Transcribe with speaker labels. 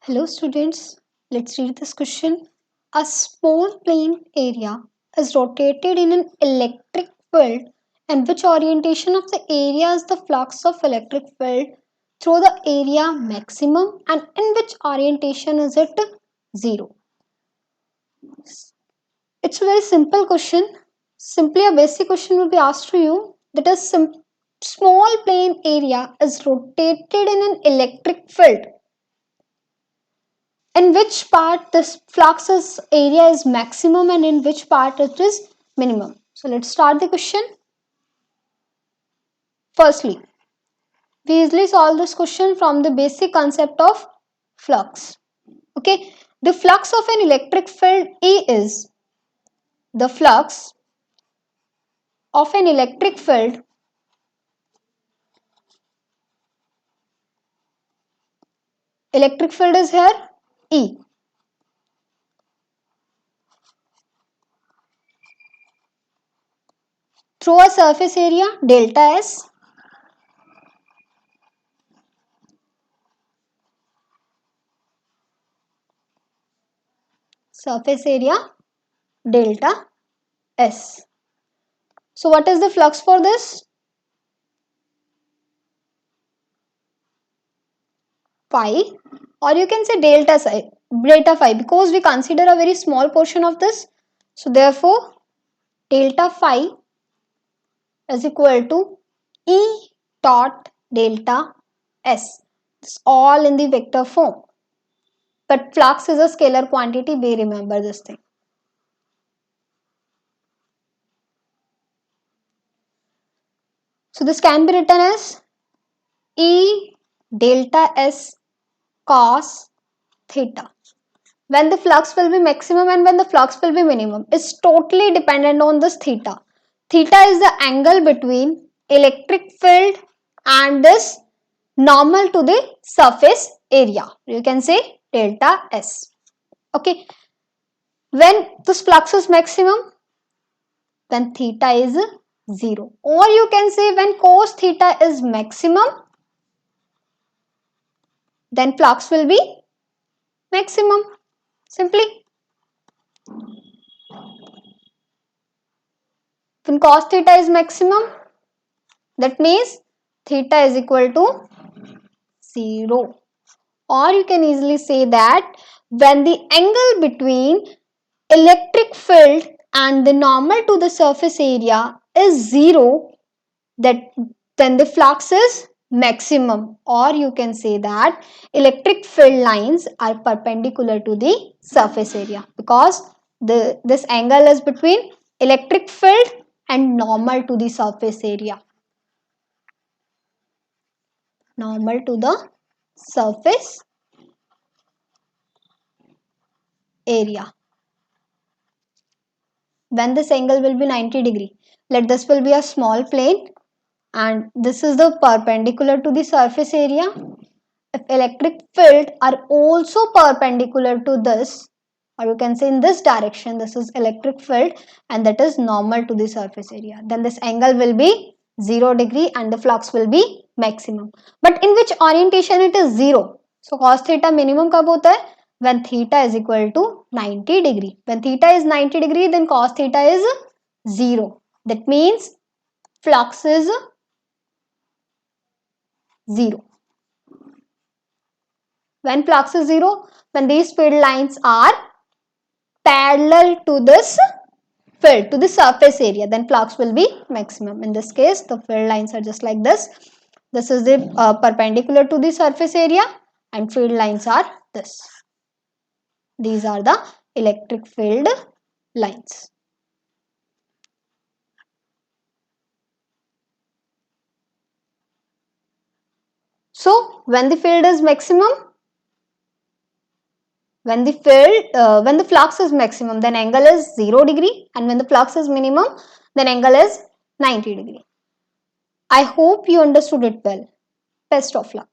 Speaker 1: Hello students, let's read this question. A small plane area is rotated in an electric field, and which orientation of the area is the flux of electric field through the area maximum, and in which orientation is it zero? It's a very simple question. Simply a basic question will be asked to you, that a small plane area is rotated in an electric field. In which part this flux's area is maximum and in which part it is minimum. So let's start the question. Firstly, we easily solve this question from the basic concept of flux. Okay, the flux of an electric field E is the flux of an electric field is here E through a surface area delta S surface area delta S. So what is the flux for this? Phi, or you can say delta phi, because we consider a very small portion of this. So therefore delta phi is equal to E dot delta S. It's all in the vector form, but flux is a scalar quantity. Be remember this thing. So this can be written as E delta S cos theta. When the flux will be maximum and when the flux will be minimum is totally dependent on this theta. Theta is the angle between electric field and this normal to the surface area. You can say delta S. Okay. When this flux is maximum, then theta is 0. Or you can say when cos theta is maximum, then flux will be maximum. Simply. When cos theta is maximum, that means theta is equal to 0. Or you can easily say that when the angle between electric field and the normal to the surface area is 0, then the flux is maximum. Or you can say that electric field lines are perpendicular to the surface area, because this angle is between electric field and normal to the surface area. Normal to the surface area. When this angle will be 90 degree, let this will be a small plane and this is the perpendicular to the surface area. If electric field are also perpendicular to this, or you can say in this direction, this is electric field and that is normal to the surface area, then this angle will be 0 degree and the flux will be maximum. But in which orientation it is 0? So cos theta minimum कब होता है? When theta is equal to 90 degree. When theta is 90 degree, then cos theta is 0. That means flux is 0. When flux is 0, when these field lines are parallel to this field, to the surface area, then flux will be maximum. In this case, the field lines are just like this. This is the perpendicular to the surface area and field lines are this. These are the electric field lines. So, when the field is maximum, when the flux is maximum, then angle is 0 degree, and when the flux is minimum, then angle is 90 degree. I hope you understood it well. Best of luck.